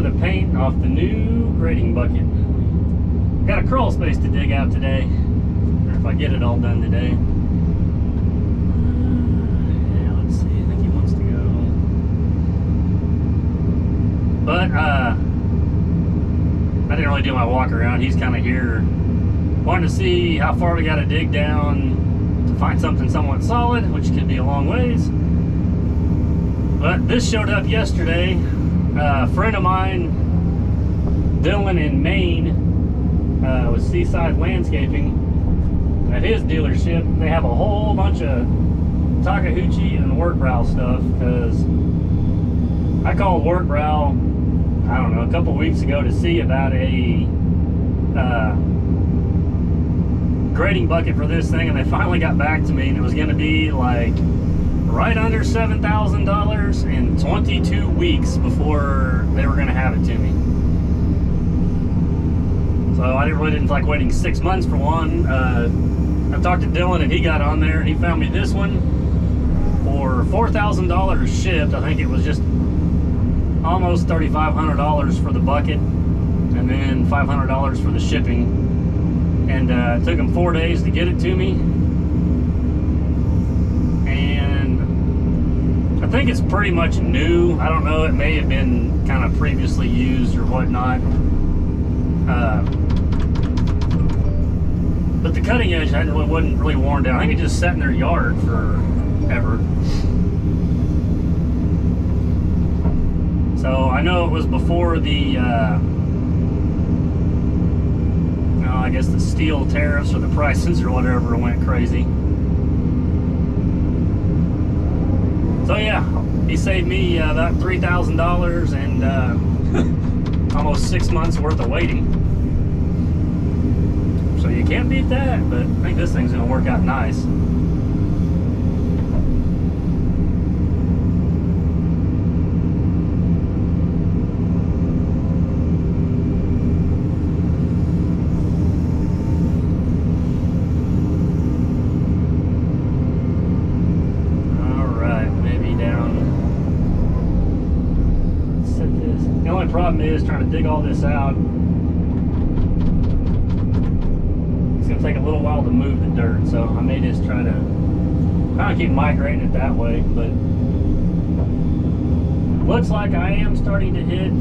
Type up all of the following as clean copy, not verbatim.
clear the paint off the new grading bucket. Got a crawl space to dig out today, or if I get it all done today. Yeah, let's see, I think he wants to go. But I didn't really do my walk around. He's kind of here wanting to see how far we got to dig down to find something somewhat solid, which could be a long ways. But this showed up yesterday. A friend of mine, Dylan in Maine, with Seaside Landscaping, at his dealership, they have a whole bunch of Takeuchi and Workbrow stuff, because I called Workbrow, I don't know, a couple weeks ago to see about a grading bucket for this thing, and they finally got back to me, and it was going to be like right under $7,000 in 22 weeks before they were going to have it to me. So I really didn't like waiting 6 months for one. I talked to Dylan, and he got on there, and he found me this one for $4,000 shipped. I think it was just almost $3,500 for the bucket, and then $500 for the shipping. And it took him 4 days to get it to me. And I think it's pretty much new. I don't know, it may have been kind of previously used or whatnot. But the cutting edge wasn't really worn down. I think it just sat in their yard forever. So I know it was before the I guess the steel tariffs or the prices or whatever went crazy. So yeah, he saved me about $3,000 and almost 6 months worth of waiting. So you can't beat that, but I think this thing's gonna work out nice. Problem is trying to dig all this out. It's going to take a little while to move the dirt, so I may just try to kind of keep migrating it that way. But looks like I am starting to hit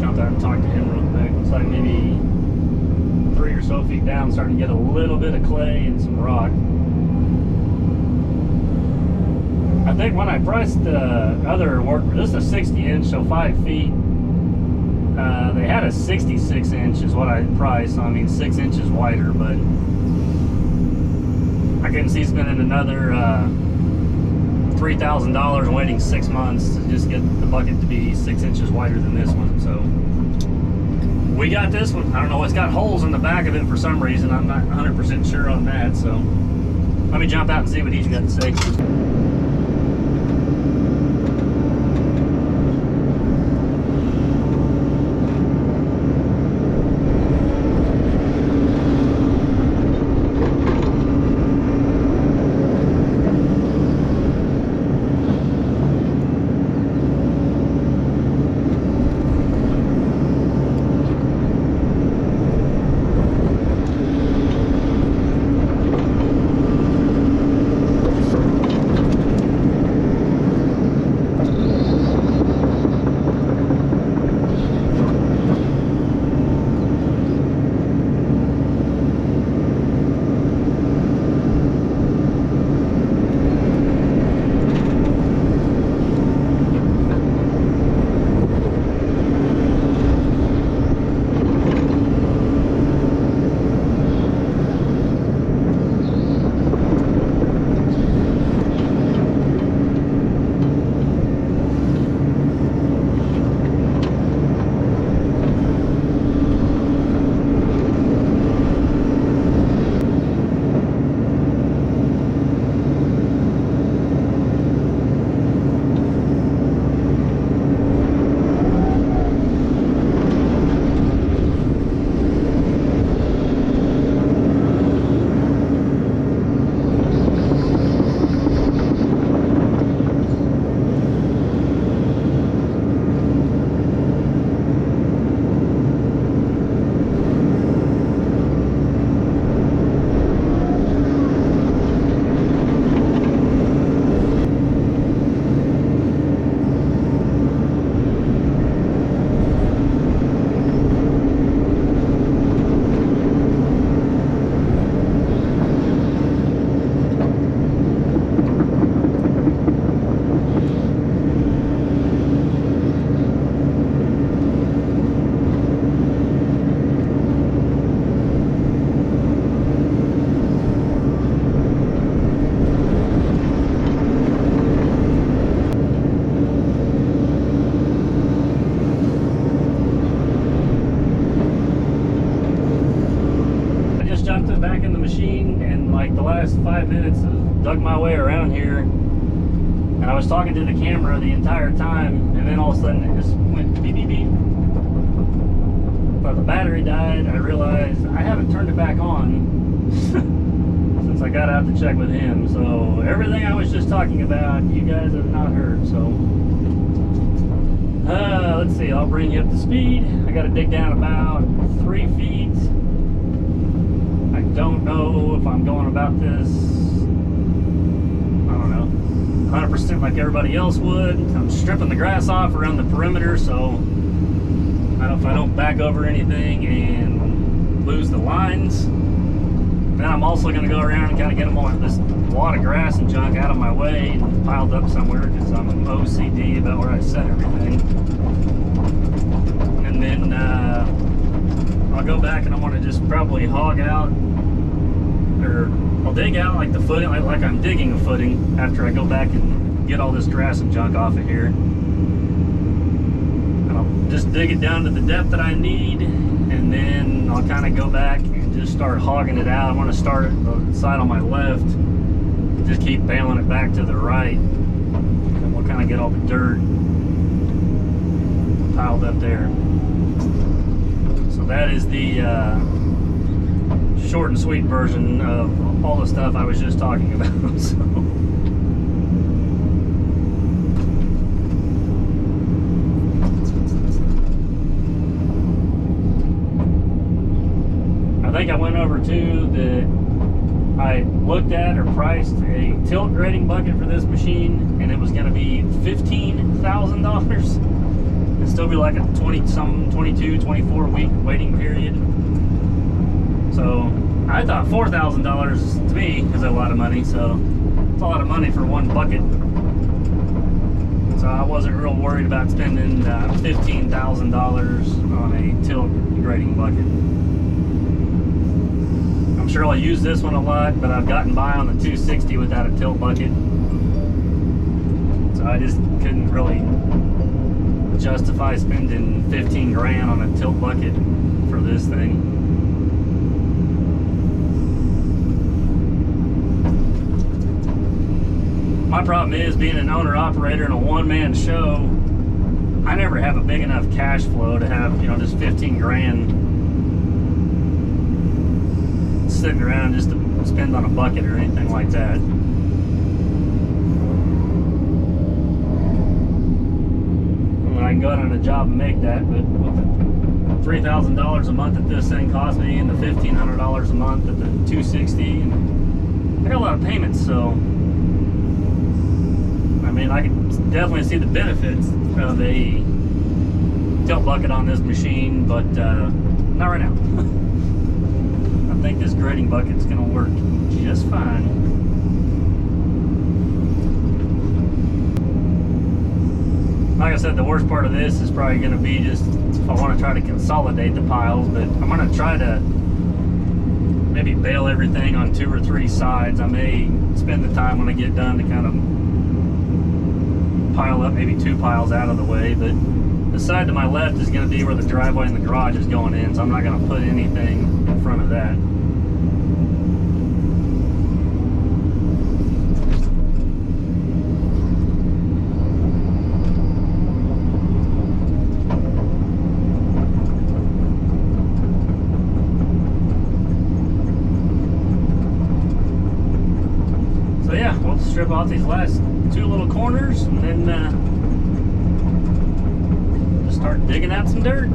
jump out and talk to him real quick. Looks like maybe 3 or so feet down, starting to get a little bit of clay and some rock. I think when I priced the other work, this is a 60 inch, so 5 feet. They had a 66 inch is what I priced, so I mean 6 inches wider, but I couldn't see spending another $3,000 and waiting 6 months to just get the bucket to be 6 inches wider than this one. So we got this one. I don't know, it's got holes in the back of it for some reason. I'm not 100% sure on that, so let me jump out and see what he's got to say. like the last 5 minutes, dug my way around here, and I was talking to the camera the entire time, and then all of a sudden it just went beep beep beep. But the battery died. I realized I haven't turned it back on since I got out to check with him. So everything I was just talking about, you guys have not heard. So let's see, I'll bring you up to speed. I got to dig down about 3 feet. I don't know if I'm going about this, I don't know, 100% like everybody else would. I'm stripping the grass off around the perimeter, so if I don't back over anything and lose the lines. Then I'm also going to go around and kind of get them all this wad of grass and junk out of my way and piled up somewhere, because I'm OCD about where I set everything. And then I'll go back and I want to just probably hog out, or I'll dig out like the footing, like I'm digging a footing after I go back and get all this grass and junk off of here. And I'll just dig it down to the depth that I need, and then I'll kind of go back and just start hogging it out. I want to start at the side on my left, just keep bailing it back to the right, and we'll kind of get all the dirt piled up there. So that is the short and sweet version of all the stuff I was just talking about. So I think I went over too that I looked at or priced a tilt grading bucket for this machine, and it was going to be $15,000. It'd still be like a 22, 24 week waiting period. So I thought $4,000 to me is a lot of money. So it's a lot of money for one bucket. So I wasn't real worried about spending $15,000 on a tilt grading bucket. I'm sure I'll use this one a lot, but I've gotten by on the 260 without a tilt bucket. So I just couldn't really justify spending 15 grand on a tilt bucket for this thing. My problem is, being an owner-operator in a one-man show, I never have a big enough cash flow to have, just 15 grand sitting around just to spend on a bucket or anything like that. I can go out on a job and make that, but with the $3,000 a month that this thing cost me, and the $1,500 a month at the 260, and I got a lot of payments, so I mean, I can definitely see the benefits of a tilt bucket on this machine, but not right now. I think this grading bucket's gonna work just fine. Like I said, the worst part of this is probably going to be just if I want to try to consolidate the piles, but I'm going to try to maybe bale everything on 2 or 3 sides. I may spend the time when I get done to kind of pile up maybe 2 piles out of the way, but the side to my left is going to be where the driveway and the garage is going in, so I'm not going to put anything in front of that. Strip off these last 2 little corners, and then just start digging out some dirt.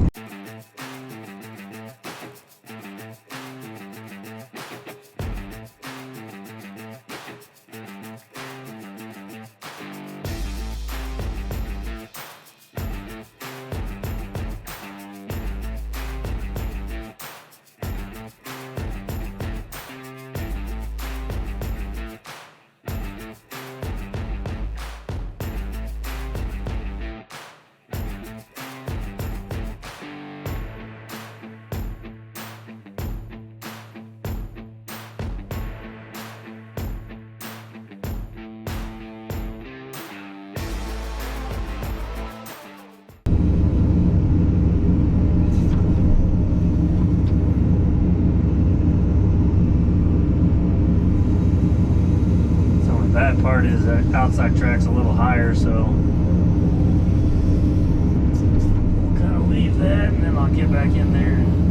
part is that outside track's a little higher, so we'll kind of leave that, and then I'll get back in there and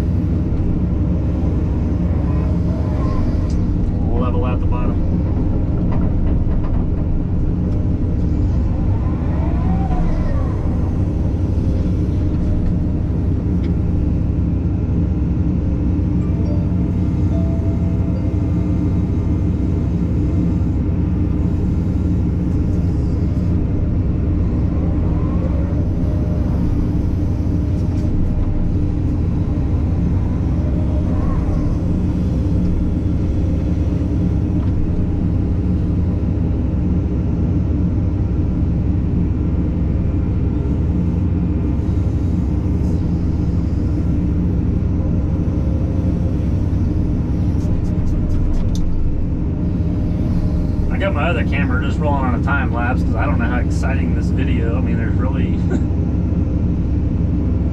level out the bottom. My other camera just rolling on a time lapse because I don't know how exciting this video. I mean, there's really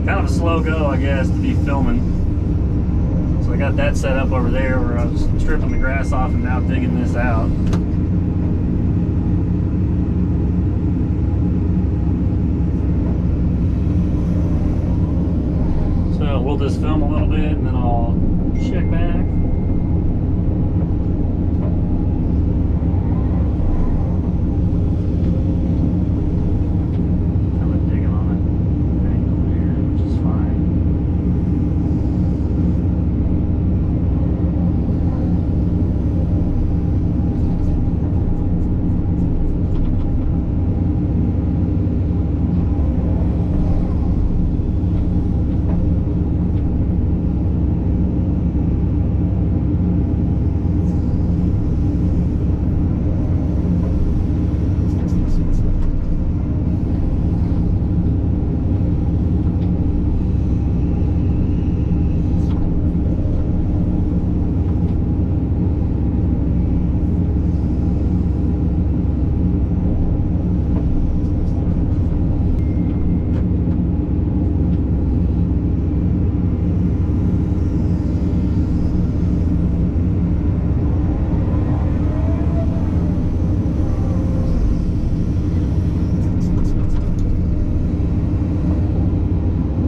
kind of a slow go, I guess, to be filming. So I got that set up over there where I was stripping the grass off and now digging this out. So we'll just film a little bit and then I'll check back.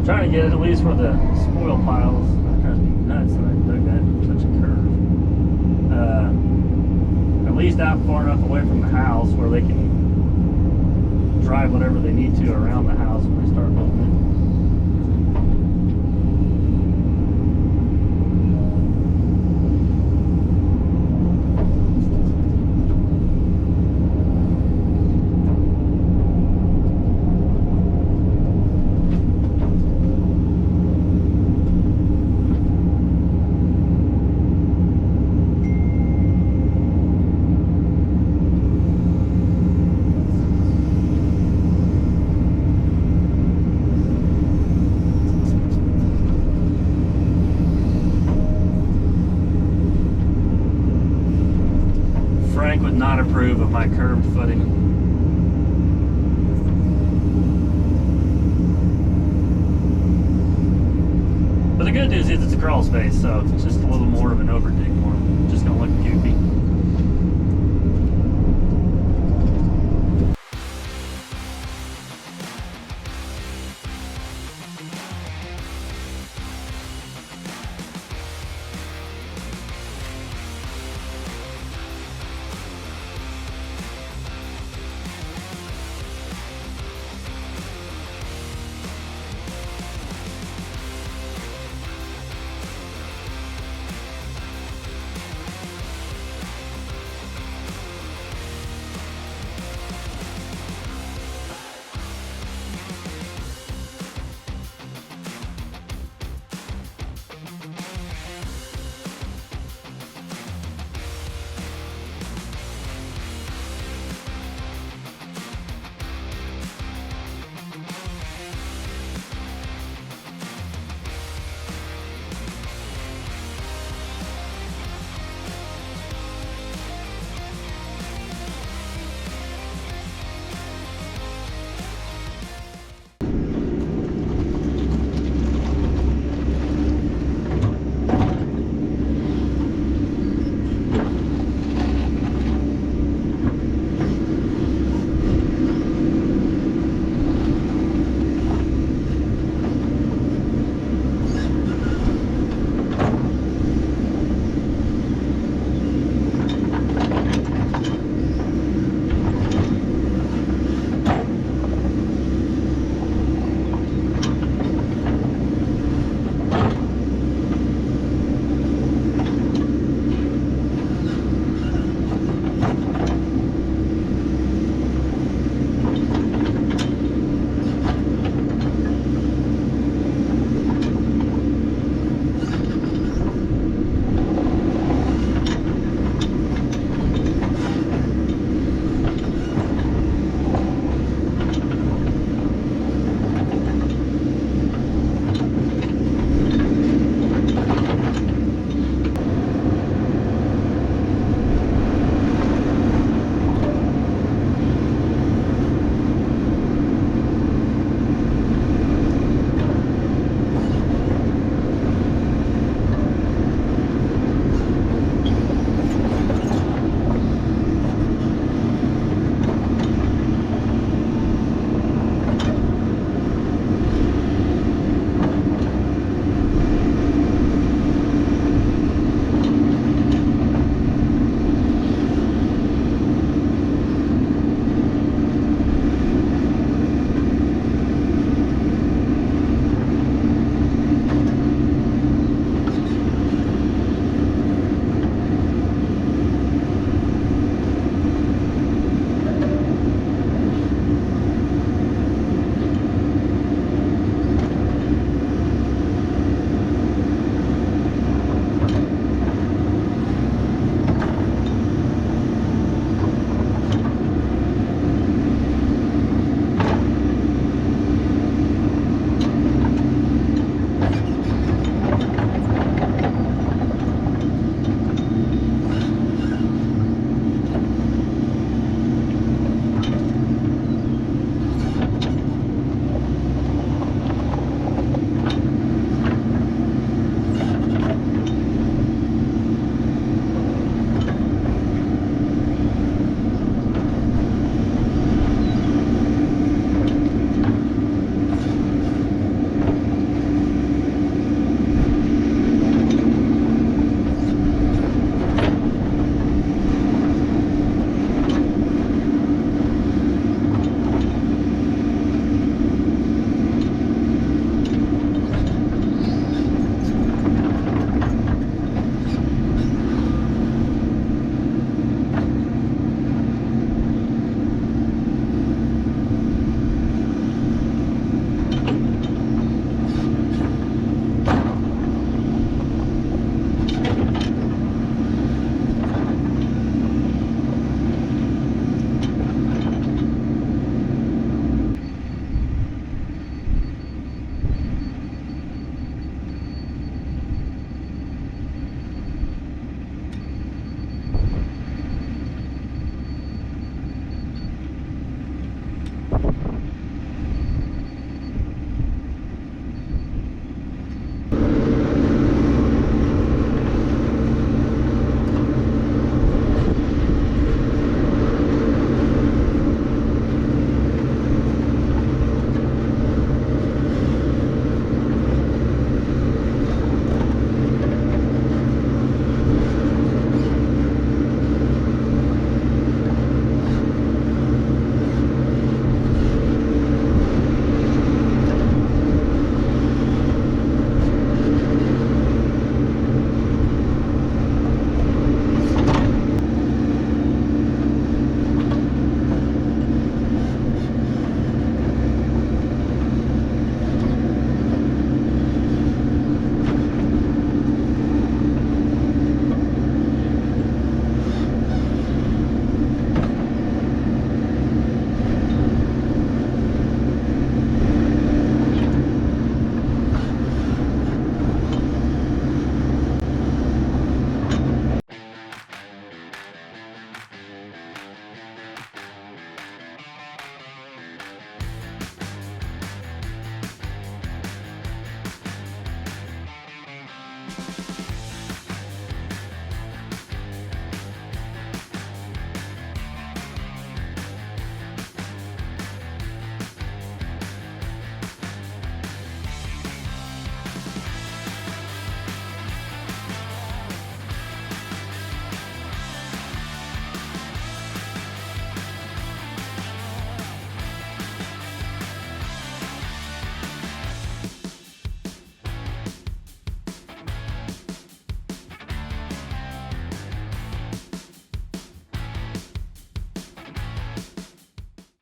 Trying to get it at least where the spoil piles. That drives me nuts that I dug that in such a curve. At least out far enough away from the house where they can drive whatever they need to around the house when they start building it. Would not approve of my curved footing. But the good news is it's a crawl space, so it's just a little more of an overdig more. Just gonna look goofy.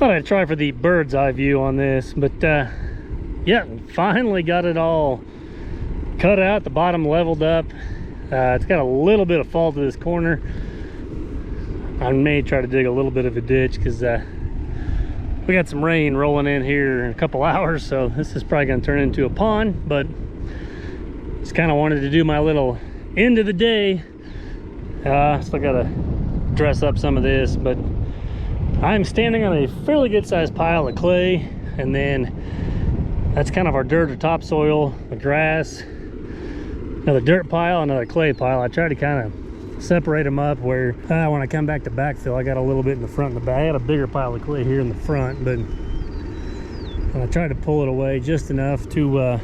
Thought I'd try for the bird's eye view on this, but yeah, finally got it all cut out, the bottom leveled up. It's got a little bit of fall to this corner. I may try to dig a little bit of a ditch because we got some rain rolling in here in a couple hours, so this is probably going to turn into a pond. But just kind of wanted to do my little end of the day. Still got to dress up some of this, but I'm standing on a fairly good sized pile of clay, and then that's kind of our dirt or topsoil, the grass, another dirt pile, another clay pile. I try to kind of separate them up where when I come back to backfill, I got a little bit in the front and the back. I had a bigger pile of clay here in the front, but I tried to pull it away just enough to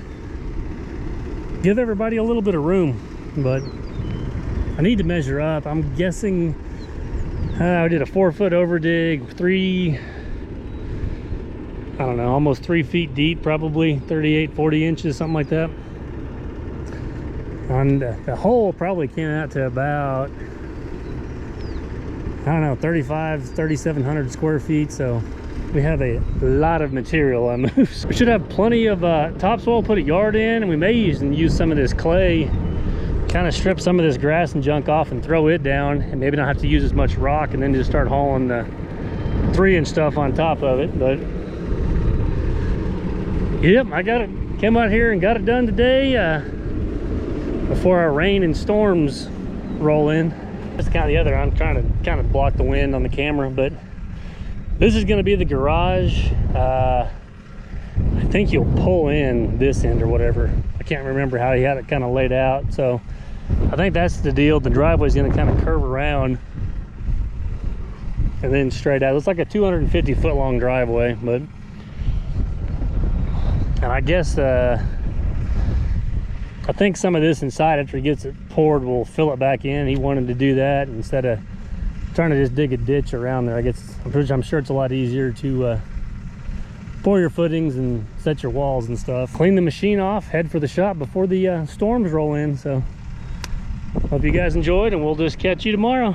give everybody a little bit of room. But I need to measure up. I'm guessing I did a 4-foot over dig, I don't know, almost 3 feet deep, probably 38, 40 inches, something like that. And the hole probably came out to about, I don't know, 3,700 square feet. So we have a lot of material on moves. We should have plenty of topsoil, put a yard in, and we may even use some of this clay, kind of strip some of this grass and junk off and throw it down, and maybe not have to use as much rock, and then just start hauling the 3-inch stuff on top of it. But yep, I got it, came out here and got it done today before our rain and storms roll in. That's kind of the other, I'm trying to kind of block the wind on the camera, but this is going to be the garage. I think you'll pull in this end or whatever. I can't remember how he had it kind of laid out, so I think that's the deal. The driveway is going to kind of curve around and then straight out. It's like a 250 foot long driveway, but, and I guess I think some of this inside, after he gets it poured, will fill it back in. He wanted to do that instead of trying to just dig a ditch around there. I guess, I'm sure it's a lot easier to pour your footings and set your walls and stuff. Clean the machine off, head for the shop before the storms roll in. So hope you guys enjoyed, and we'll just catch you tomorrow.